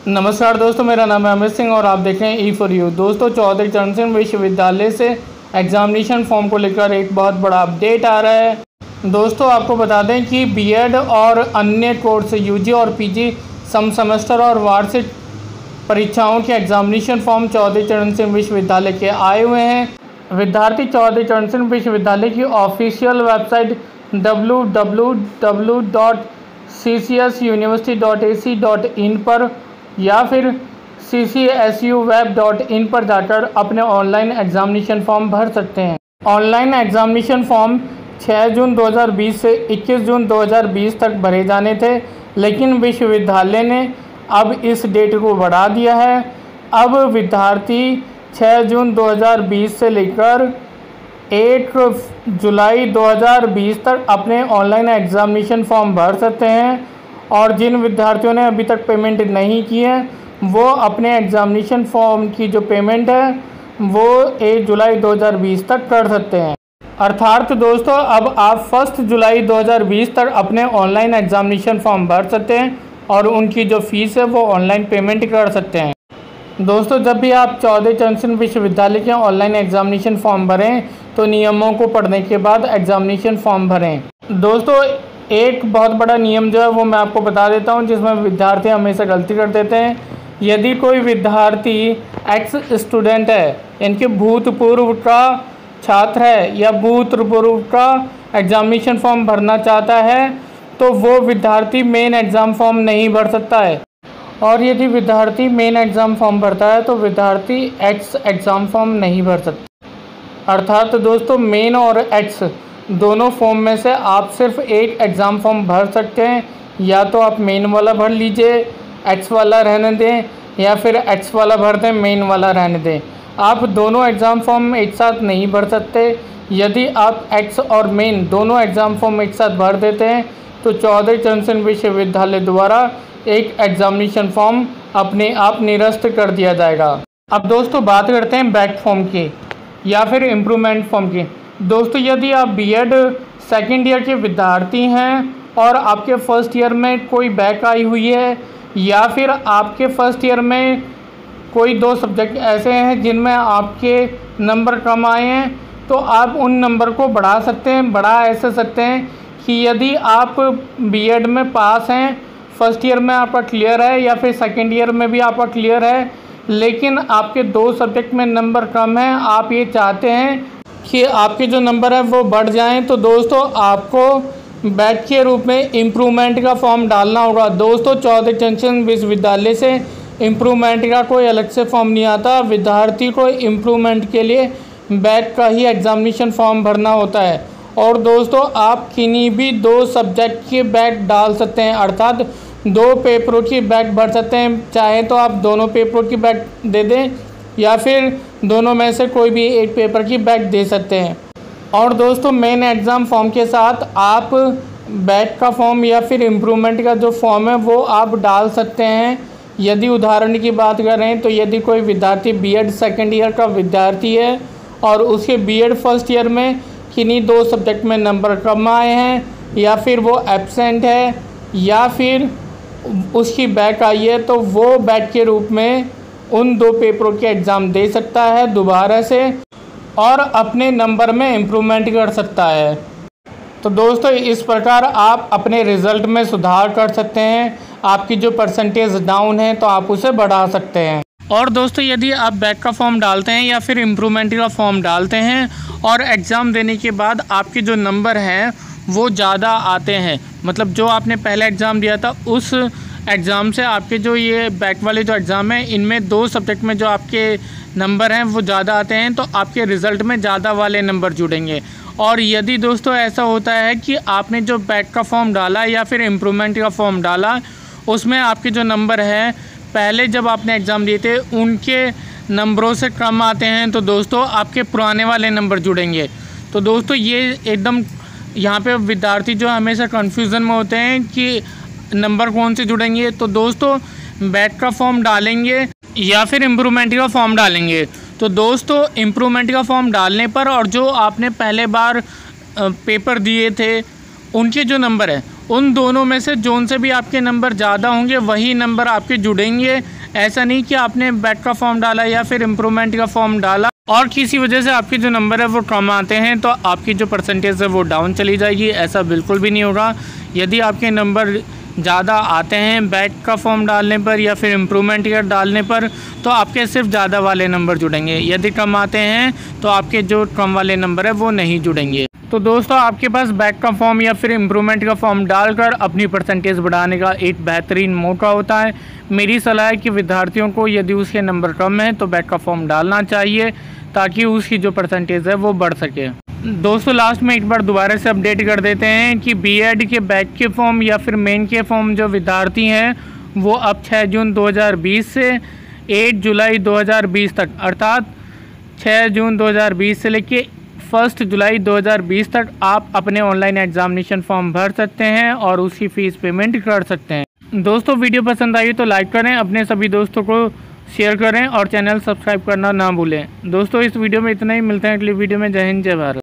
नमस्कार दोस्तों, मेरा नाम है अमित सिंह और आप देख रहे हैं E4U। दोस्तों, चौधरी चरण सिंह विश्वविद्यालय से एग्जामिनेशन फॉर्म को लेकर एक बहुत बड़ा अपडेट आ रहा है। दोस्तों, आपको बता दें कि बीएड और अन्य कोर्स यूजी और पीजी सम सेमेस्टर और वार्षिक परीक्षाओं के एग्जामिनेशन फॉर्म चौधरी चरण सिंह विश्वविद्यालय के आए हुए हैं। विद्यार्थी चौधरी चरण सिंह विश्वविद्यालय की ऑफिशियल वेबसाइट www.ccsuniversity.ac.in पर या फिर ccsuveb.in पर जाकर अपने ऑनलाइन एग्जामिनेशन फॉर्म भर सकते हैं। ऑनलाइन एग्जामिनेशन फॉर्म 6 जून 2020 से 21 जून 2020 तक भरे जाने थे, लेकिन विश्वविद्यालय ने अब इस डेट को बढ़ा दिया है। अब विद्यार्थी 6 जून 2020 से लेकर 1 जुलाई 2020 तक अपने ऑनलाइन एग्जामिनेशन फॉर्म भर सकते हैं और जिन विद्यार्थियों ने अभी तक पेमेंट नहीं की है वो अपने एग्जामिनेशन फॉर्म की जो पेमेंट है वो 1 जुलाई 2020 तक कर सकते हैं। अर्थात दोस्तों, अब आप 1 जुलाई 2020 तक अपने ऑनलाइन एग्जामिनेशन फॉर्म भर सकते हैं और उनकी जो फ़ीस है वो ऑनलाइन पेमेंट कर सकते हैं। दोस्तों, जब भी आप चौधरी चरण सिंह विश्वविद्यालय के ऑनलाइन एग्जामिनेशन फॉर्म भरें तो नियमों को पढ़ने के बाद एग्जामिनेशन फॉर्म भरें। दोस्तों, एक बहुत बड़ा नियम जो है वो मैं आपको बता देता हूं, जिसमें विद्यार्थी हमेशा गलती कर देते हैं। यदि कोई विद्यार्थी एक्स स्टूडेंट है, इनके भूतपूर्व का छात्र है या भूतपूर्व का एग्जामिनेशन फॉर्म भरना चाहता है तो वो विद्यार्थी मेन एग्ज़ाम फॉर्म नहीं भर सकता है। और यदि विद्यार्थी मेन एग्ज़ाम फॉर्म भरता है तो विद्यार्थी एक्स एग्ज़ाम फॉर्म नहीं भर सकता। अर्थात दोस्तों, मेन और एक्स दोनों फॉर्म में से आप सिर्फ एक एग्ज़ाम फॉर्म भर सकते हैं। या तो आप मेन वाला भर लीजिए, एक्स वाला रहने दें, या फिर एक्स वाला भर दें, मेन वाला रहने दें। आप दोनों एग्ज़ाम फॉर्म एक साथ नहीं भर सकते। यदि आप एक्स और मेन दोनों एग्ज़ाम फॉर्म एक साथ भर देते हैं तो चौधरी चरण सिंह विश्वविद्यालय द्वारा एक एग्जामिनेशन फॉर्म अपने आप निरस्त कर दिया जाएगा। अब दोस्तों, बात करते हैं बैक फॉर्म की या फिर इम्प्रूवमेंट फॉर्म की। दोस्तों, यदि आप बीएड सेकेंड ईयर के विद्यार्थी हैं और आपके फर्स्ट ईयर में कोई बैक आई हुई है या फिर आपके फर्स्ट ईयर में कोई 2 सब्जेक्ट ऐसे हैं जिनमें आपके नंबर कम आए हैं, तो आप उन नंबर को बढ़ा सकते हैं। बढ़ा ऐसे सकते हैं कि यदि आप बीएड में पास हैं, फर्स्ट ईयर में आपका क्लियर है या फिर सेकेंड ईयर में भी आपका क्लियर है, लेकिन आपके 2 सब्जेक्ट में नंबर कम हैं, आप ये चाहते हैं कि आपके जो नंबर है वो बढ़ जाएं, तो दोस्तों आपको बैक के रूप में इम्प्रूवमेंट का फॉर्म डालना होगा। दोस्तों, चौधरी चरण सिंह विश्वविद्यालय से इम्प्रूवमेंट का कोई अलग से फॉर्म नहीं आता। विद्यार्थी को इम्प्रूवमेंट के लिए बैक का ही एग्जामिनेशन फॉर्म भरना होता है। और दोस्तों, आप किन्हीं भी 2 सब्जेक्ट के बैक डाल सकते हैं, अर्थात 2 पेपरों की बैक भर सकते हैं। चाहे तो आप दोनों पेपरों की बैक दे दें या फिर दोनों में से कोई भी एक पेपर की बैक दे सकते हैं। और दोस्तों, मेन एग्ज़ाम फॉर्म के साथ आप बैक का फॉर्म या फिर इम्प्रूवमेंट का जो फॉर्म है वो आप डाल सकते हैं। यदि उदाहरण की बात करें तो यदि कोई विद्यार्थी बीएड सेकेंड ईयर का विद्यार्थी है और उसके बीएड फर्स्ट ईयर में किन्हीं 2 सब्जेक्ट में नंबर कम आए हैं या फिर वो एब्सेंट है या फिर उसकी बैक आई है, तो वो बैक के रूप में उन 2 पेपरों के एग्ज़ाम दे सकता है दोबारा से और अपने नंबर में इम्प्रूवमेंट कर सकता है। तो दोस्तों, इस प्रकार आप अपने रिज़ल्ट में सुधार कर सकते हैं। आपकी जो परसेंटेज डाउन है तो आप उसे बढ़ा सकते हैं। और दोस्तों, यदि आप बैक का फॉर्म डालते हैं या फिर इम्प्रूवमेंट का फॉर्म डालते हैं और एग्ज़ाम देने के बाद आपके जो नंबर हैं वो ज़्यादा आते हैं, मतलब जो आपने पहला एग्ज़ाम दिया था उस एग्ज़ाम से आपके जो ये बैक वाले जो एग्ज़ाम हैं इनमें 2 सब्जेक्ट में जो आपके नंबर हैं वो ज़्यादा आते हैं, तो आपके रिज़ल्ट में ज़्यादा वाले नंबर जुड़ेंगे। और यदि दोस्तों ऐसा होता है कि आपने जो बैक का फॉर्म डाला या फिर इम्प्रूवमेंट का फॉर्म डाला उसमें आपके जो नंबर हैं पहले जब आपने एग्ज़ाम दिए थे उनके नंबरों से कम आते हैं, तो दोस्तों आपके पुराने वाले नंबर जुड़ेंगे। तो दोस्तों, ये एकदम यहाँ पे विद्यार्थी जो हमेशा कन्फ्यूज़न में होते हैं कि नंबर कौन से जुड़ेंगे। तो दोस्तों, बैक का फॉर्म डालेंगे या फिर इम्प्रूवमेंट का फॉर्म डालेंगे, तो दोस्तों इम्प्रूवमेंट का फॉर्म डालने पर और जो आपने पहले बार पेपर दिए थे उनके जो नंबर है उन दोनों में से जोन से भी आपके नंबर ज़्यादा होंगे वही नंबर आपके जुड़ेंगे। ऐसा नहीं कि आपने बैक का फॉर्म डाला या फिर इम्प्रूवमेंट का फॉर्म डाला और किसी वजह से आपके जो नंबर है वो कम आते हैं तो आपकी जो परसेंटेज है वो डाउन चली जाएगी। ऐसा बिल्कुल भी नहीं होगा। यदि आपके नंबर ज़्यादा आते हैं बैक का फॉर्म डालने पर या फिर इम्प्रूवमेंट का डालने पर तो आपके सिर्फ ज़्यादा वाले नंबर जुड़ेंगे। यदि कम आते हैं तो आपके जो कम वाले नंबर है वो नहीं जुड़ेंगे। तो दोस्तों, आपके पास बैक का फॉर्म या फिर इम्प्रूवमेंट का फॉर्म डालकर अपनी परसेंटेज बढ़ाने का एक बेहतरीन मौका होता है। मेरी सलाह है कि विद्यार्थियों को यदि उसके नंबर कम हैं तो बैक का फॉर्म डालना चाहिए ताकि उसकी जो परसेंटेज है वो बढ़ सके। दोस्तों, लास्ट में एक बार दोबारा से अपडेट कर देते हैं कि बीएड के बैक के फॉर्म या फिर मेन के फॉर्म जो विद्यार्थी हैं वो अब 6 जून 2020 से 8 जुलाई 2020 तक, अर्थात 6 जून 2020 से लेके 1 जुलाई 2020 तक आप अपने ऑनलाइन एग्जामिनेशन फॉर्म भर सकते हैं और उसकी फ़ीस पेमेंट कर सकते हैं। दोस्तों, वीडियो पसंद आई तो लाइक करें, अपने सभी दोस्तों को शेयर करें और चैनल सब्सक्राइब करना ना भूलें। दोस्तों, इस वीडियो में इतना ही। मिलते हैं अगली वीडियो में। जय हिंद, जय भारत।